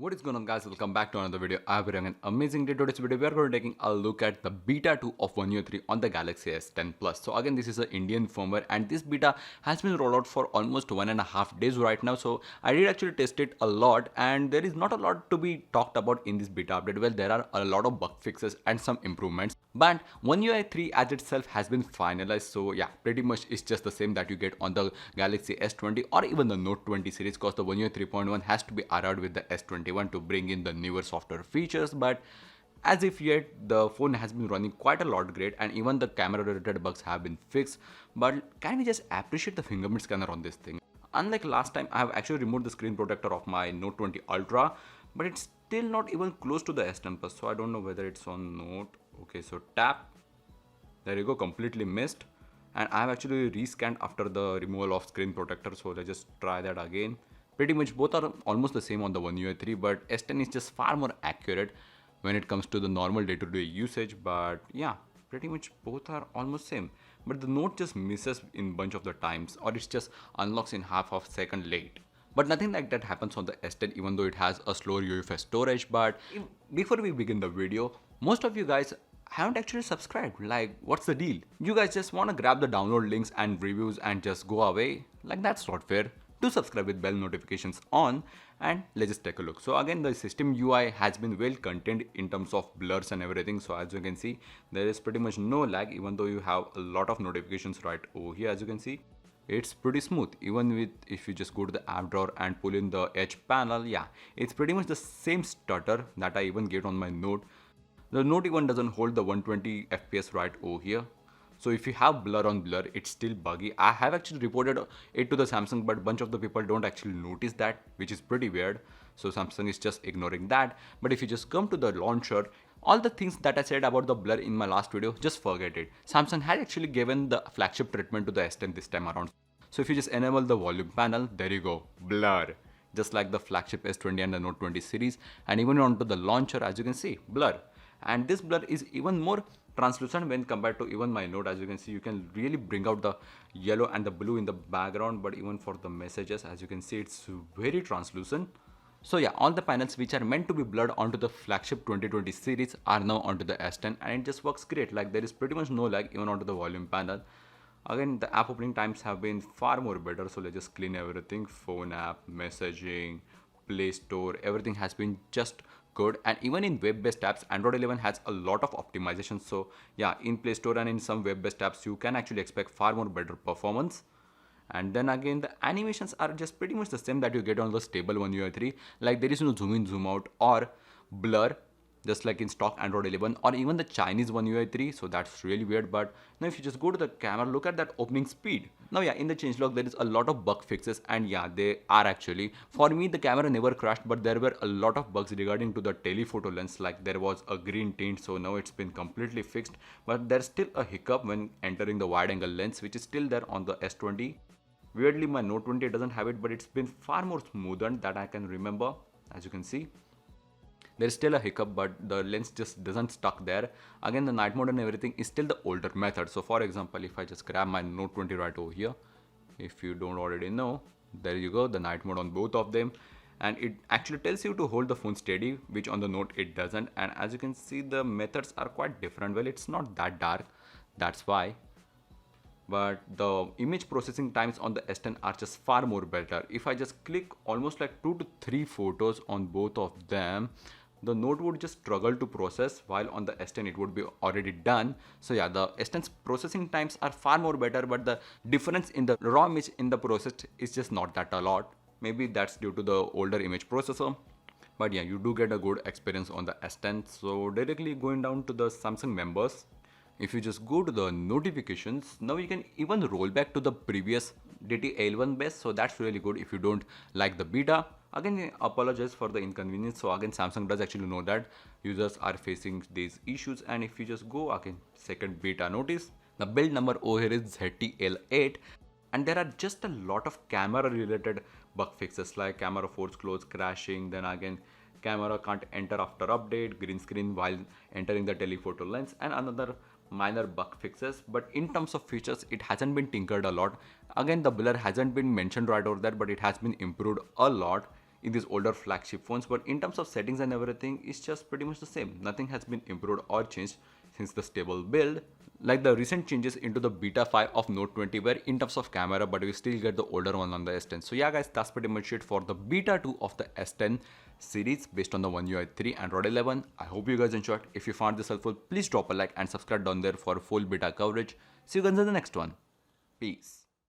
What is going on, guys? Welcome back to another video. I have an amazing day. Today's video we are going to taking a look at the beta 2 of One UI 3 on the Galaxy S10 Plus. So again, this is an Indian firmware and this beta has been rolled out for almost 1.5 days right now. So I did actually test it a lot and there is not a lot to be talked about in this beta update. Well, there are a lot of bug fixes and some improvements. But One UI 3 as itself has been finalized. So yeah, pretty much it's just the same that you get on the Galaxy S20 or even the Note 20 series, because the One UI 3.1 has to be arrived with the S21 to bring in the newer software features. But as if yet, the phone has been running quite a lot great and even the camera related bugs have been fixed. But can we just appreciate the fingerprint scanner on this thing? Unlike last time, I have actually removed the screen protector of my Note 20 Ultra, but it's still not even close to the S10 Plus. So I don't know whether it's on Note. Okay, so tap. There you go, completely missed. And I have actually rescanned after the removal of screen protector. So let's just try that again. Pretty much both are almost the same on the One UI 3, but S10 is just far more accurate when it comes to the normal day-to-day usage. But yeah, pretty much both are almost same. But the Note just misses in bunch of the times, or it just unlocks in half of a second late. But nothing like that happens on the S10, even though it has a slower UFS storage. But before we begin the video, most of you guys haven't actually subscribed. Like, what's the deal? You guys just want to grab the download links and reviews and just go away? Like, that's not fair. Do subscribe with bell notifications on, and let's just take a look. So again, the system UI has been well contained in terms of blurs and everything. So as you can see, there is pretty much no lag, even though you have a lot of notifications right over here. As you can see, it's pretty smooth. Even with, if you just go to the app drawer and pull in the edge panel, yeah, it's pretty much the same stutter that I even get on my Note. The Note even doesn't hold the 120 FPS right over here. So if you have blur on blur, it's still buggy. I have actually reported it to the Samsung, but a bunch of the people don't actually notice that, which is pretty weird. So Samsung is just ignoring that. But if you just come to the launcher, all the things that I said about the blur in my last video, just forget it. Samsung had actually given the flagship treatment to the S10 this time around. So if you just enable the volume panel, there you go, blur. Just like the flagship S20 and the Note 20 series. And even onto the launcher, as you can see, blur. And this blur is even more translucent when compared to even my Note. As you can see, you can really bring out the yellow and the blue in the background, but even for the messages, as you can see, it's very translucent. So yeah, all the panels which are meant to be blurred onto the flagship 2020 series are now onto the S10, and it just works great. Like, there is pretty much no lag even onto the volume panel. Again, the app opening times have been far more better, so let's just clean everything. Phone app, messaging, Play Store, everything has been just good. And even in web-based apps, Android 11 has a lot of optimization. So yeah, in Play Store and in some web-based apps, you can actually expect far more better performance. And then again, the animations are just pretty much the same that you get on the stable One UI 3. Like, there is no zoom in, zoom out or blur, just like in stock Android 11 or even the Chinese One UI 3. So that's really weird. But now if you just go to the camera, look at that opening speed. Now yeah, in the changelog there is a lot of bug fixes, and yeah, they are actually. For me, the camera never crashed, but there were a lot of bugs regarding to the telephoto lens. Like, there was a green tint, so now it's been completely fixed. But there's still a hiccup when entering the wide angle lens, which is still there on the S20. Weirdly, my Note 20 doesn't have it, but it's been far more smoothened that I can remember. As you can see, there's still a hiccup, but the lens just doesn't stuck there. Again, the night mode and everything is still the older method. So for example, if I just grab my Note 20 right over here, if you don't already know, there you go, the night mode on both of them. And it actually tells you to hold the phone steady, which on the Note it doesn't. And as you can see, the methods are quite different. Well, it's not that dark, that's why. But the image processing times on the S10 are just far more better. If I just click almost like 2 to 3 photos on both of them, the Note would just struggle to process, while on the S10 it would be already done. So yeah, the S10's processing times are far more better, but the difference in the raw image in the process is just not that a lot. Maybe that's due to the older image processor. But yeah, you do get a good experience on the S10. So directly going down to the Samsung members, if you just go to the notifications, now you can even roll back to the previous DT-L1 base. So that's really good if you don't like the beta. Again, I apologize for the inconvenience. So again, Samsung does actually know that users are facing these issues. And if you just go again, second beta notice, the build number over here is ZTL8. And there are just a lot of camera related bug fixes, like camera force close, crashing, then again camera can't enter after update, green screen while entering the telephoto lens, and another minor bug fixes. But in terms of features, it hasn't been tinkered a lot. Again, the blur hasn't been mentioned right over there, but it has been improved a lot. in these older flagship phones, but in terms of settings and everything, it's just pretty much the same. Nothing has been improved or changed since the stable build. Like the recent changes into the beta 5 of Note 20 were in terms of camera, but we still get the older one on the S10. So yeah guys, that's pretty much it for the beta 2 of the S10 series based on the One UI 3 Android 11. I hope you guys enjoyed. If you found this helpful, please drop a like and subscribe down there for full beta coverage. See you guys in the next one. Peace.